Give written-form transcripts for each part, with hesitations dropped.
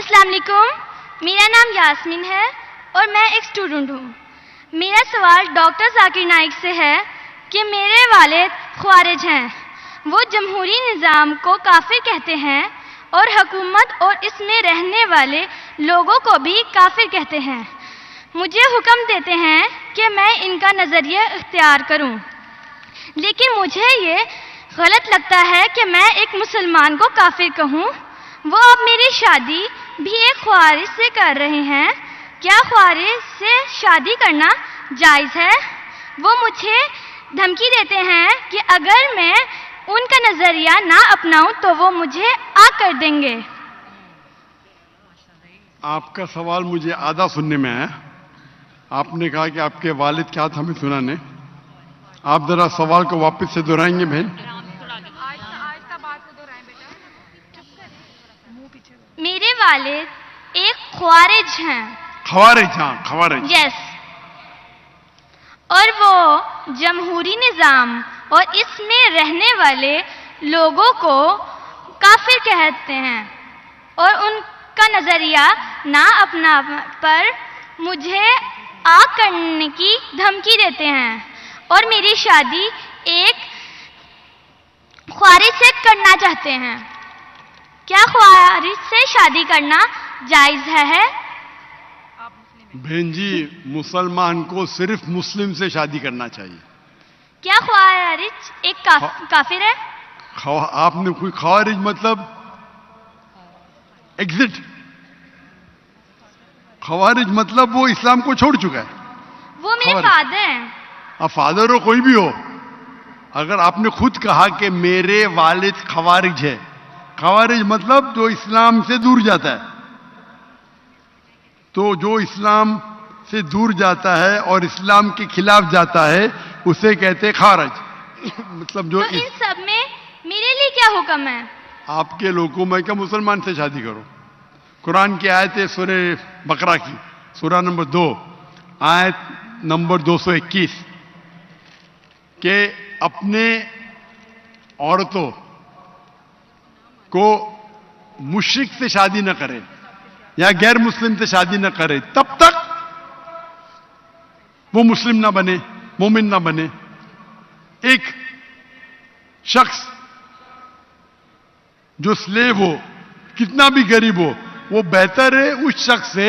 السلام علیکم، میرا نام یاسمین ہے اور میں ایک اسٹوڈنٹ ہوں۔ میرا سوال ڈاکٹر ذاکر نائک سے ہے کہ میرے والد خوارج ہیں، وہ جمہوری نظام کو کافر کہتے ہیں اور حکومت اور اس میں رہنے والے لوگوں کو بھی کافر کہتے ہیں۔ مجھے حکم دیتے ہیں کہ میں ان کا نظریہ اختیار کروں، لیکن مجھے یہ غلط لگتا ہے کہ میں ایک مسلمان کو کافر کہوں۔ وہ اب میری شادی بھی ایک خوارج سے کر رہے ہیں، کیا خوارج سے شادی کرنا جائز ہے؟ وہ مجھے دھمکی دیتے ہیں کہ اگر میں ان کا نظریہ نہ اپناؤں تو وہ مجھے آگ کر دیں گے۔ آپ کا سوال مجھے آدھا سننے میں آیا۔ آپ نے کہا کہ آپ کے والد کیا تھا، ہمیں سنا نہیں۔ آپ ذرا سوال کو واپس سے دہرائیں گے بہن؟ میرے والد ایک خوارج ہیں۔ خوارج؟ ہاں، خوارج۔ یس، اور وہ جمہوری نظام اور اس میں رہنے والے لوگوں کو کافر کہتے ہیں اور ان کا نظریہ نہ اپنا پر مجھے آگ کرنے کی دھمکی دیتے ہیں اور میری شادی ایک خوارج سے کرنا چاہتے ہیں۔ کیا خوارج سے شادی کرنا جائز ہے؟ بہن جی، مسلمان کو صرف مسلم سے شادی کرنا چاہیے۔ کیا خوارج ایک کافر ہے؟ آپ نے کوئی خوارج مطلب ایگزٹ، خوارج مطلب وہ اسلام کو چھوڑ چکا ہے۔ وہ میرے فادر ہیں۔ اب فادر ہو کوئی بھی ہو، اگر آپ نے خود کہا کہ میرے والد خوارج ہے، خوارج مطلب جو اسلام سے دور جاتا ہے، تو جو اسلام سے دور جاتا ہے اور اسلام کے خلاف جاتا ہے اسے کہتے خوارج۔ مطلب جو تو ان سب میں میرے لیے کیا حکم ہے؟ آپ کے لوگوں میں کہ مسلمان سے شادی کرو۔ قرآن کی آیت ہے سورہ بقرہ کی، سورہ نمبر 2 آیت نمبر 221 کہ اپنے عورتوں کو مشرک سے شادی نہ کرے یا غیر مسلم سے شادی نہ کرے تب تک وہ مسلم نہ بنے، مومن نہ بنے۔ ایک شخص جو سلیو ہو، کتنا بھی غریب ہو، وہ بہتر ہے اس شخص سے،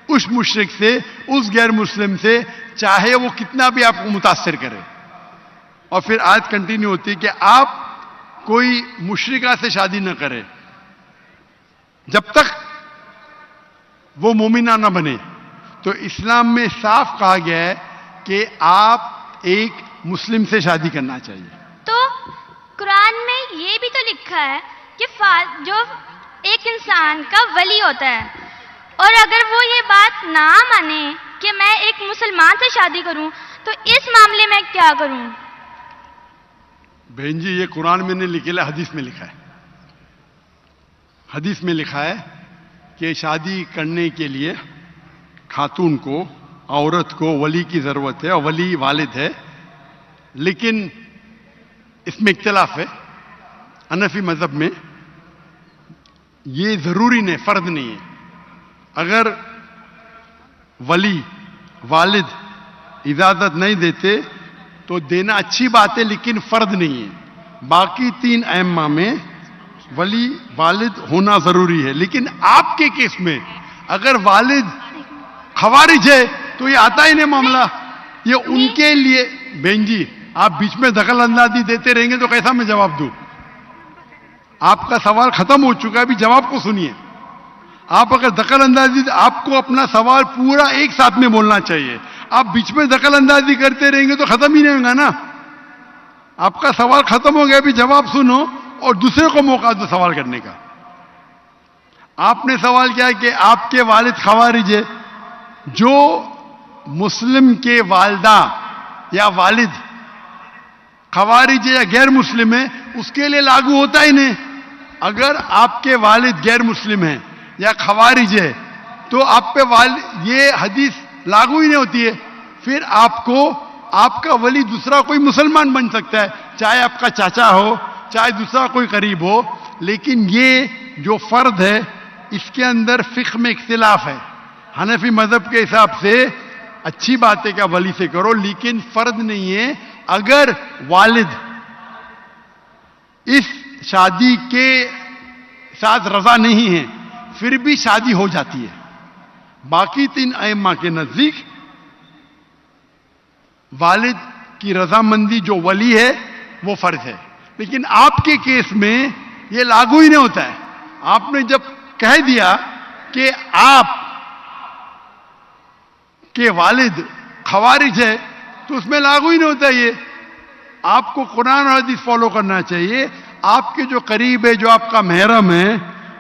اس مشرک سے، اس غیر مسلم سے، چاہے وہ کتنا بھی آپ کو متاثر کرے۔ اور پھر آیت کنٹینیو ہوتی ہے کہ آپ کوئی مشرکہ سے شادی نہ کرے جب تک وہ مومنہ نہ بنے۔ تو اسلام میں صاف کہا گیا ہے کہ آپ ایک مسلم سے شادی کرنا چاہیے۔ تو قرآن میں یہ بھی تو لکھا ہے کہ جو ایک انسان کا ولی ہوتا ہے، اور اگر وہ یہ بات نہ مانے کہ میں ایک مسلمان سے شادی کروں تو اس معاملے میں کیا کروں؟ بہن جی، یہ قرآن میں نہیں لکھا ہے، حدیث میں لکھا ہے۔ حدیث میں لکھا ہے کہ شادی کرنے کے لیے خاتون کو، عورت کو ولی کی ضرورت ہے، اور ولی والد ہے۔ لیکن اس میں اختلاف ہے، حنفی مذہب میں یہ ضروری نہیں، فرض نہیں ہے۔ اگر ولی والد اجازت نہیں دیتے تو دینا اچھی بات ہے، لیکن فرض نہیں ہے۔ باقی 3 ائمہ میں ولی والد ہونا ضروری ہے۔ لیکن آپ کے کیس میں اگر والد خوارج ہے تو یہ آتا ہی نہیں معاملہ، یہ ان کے لیے۔ بہن جی، آپ بیچ میں دخل اندازی دیتے رہیں گے تو کیسا میں جواب دوں؟ آپ کا سوال ختم ہو چکا ہے، ابھی جواب کو سنیے۔ آپ اگر دخل اندازی، آپ کو اپنا سوال پورا ایک ساتھ میں بولنا چاہیے۔ آپ بیچ میں دخل اندازی کرتے رہیں گے تو ختم ہی نہیں ہوگا نا۔ آپ کا سوال ختم ہو گیا، ابھی جواب سنو اور دوسرے کو موقع دو سوال کرنے کا۔ آپ نے سوال کیا کہ آپ کے والد خوارج ہے۔ جو مسلم کے والدہ یا والد خوارج ہے یا غیر مسلم ہے، اس کے لیے لاگو ہوتا ہی نہیں۔ اگر آپ کے والد غیر مسلم ہیں یا خوارج ہے تو آپ پہ یہ حدیث لاگو ہی نہیں ہوتی ہے۔ پھر آپ کو آپ کا ولی دوسرا کوئی مسلمان بن سکتا ہے، چاہے آپ کا چاچا ہو، چاہے دوسرا کوئی قریب ہو، لیکن یہ جو فرد ہے اس کے اندر فقہ میں اختلاف ہے. حنفی مذہب کے حساب سے اچھی بات ہے کہ ولی سے کرو، لیکن فرض نہیں ہے. اگر والد اس شادی کے ساتھ رضا نہیں ہے پھر بھی شادی ہو جاتی ہے. باقی 3 ائمہ کے نزدیک والد کی رضامندی جو ولی ہے وہ فرض ہے. لیکن آپ کے کیس میں یہ لاگو ہی نہیں ہوتا ہے. آپ نے جب کہہ دیا کہ آپ کے والد خوارج ہے تو اس میں لاگو ہی نہیں ہوتا. یہ آپ کو قرآن اور حدیث فالو کرنا چاہیے. آپ کے جو قریب ہے، جو آپ کا محرم ہے،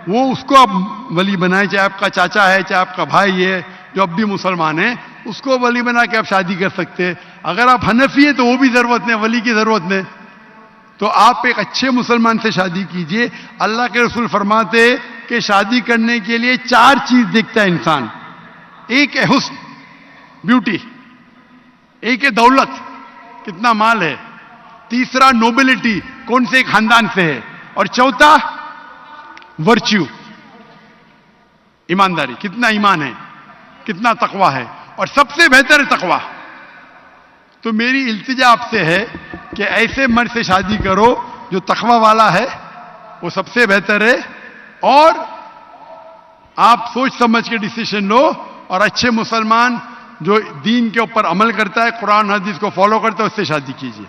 وہ اس کو آپ ولی بنائیں، چاہے آپ کا چاچا ہے، چاہے آپ کا بھائی ہے جو اب بھی مسلمان ہے، اس کو ولی بنا کے آپ شادی کر سکتے ہیں. اگر آپ حنفی ہیں تو وہ بھی ضرورت نہیں، ولی کی ضرورت نہیں. تو آپ ایک اچھے مسلمان سے شادی کیجئے. اللہ کے رسول فرماتے کہ شادی کرنے کے لیے 4 چیز دیکھتا ہے انسان. ایک ہے حسن، بیوٹی. ایک ہے دولت، کتنا مال ہے. تیسرا نوبلٹی، کون سے خاندان سے ہے. اور چوتھا ورچیو، ایمانداری، کتنا ایمان ہے، کتنا تقوی ہے. اور سب سے بہتر ہے تقوی. تو میری التجا آپ سے ہے کہ ایسے مرد سے شادی کرو جو تقوی والا ہے، وہ سب سے بہتر ہے. اور آپ سوچ سمجھ کے ڈیسیشن لو، اور اچھے مسلمان جو دین کے اوپر عمل کرتا ہے، قرآن حدیث کو فالو کرتا ہے، اس سے شادی کیجیے.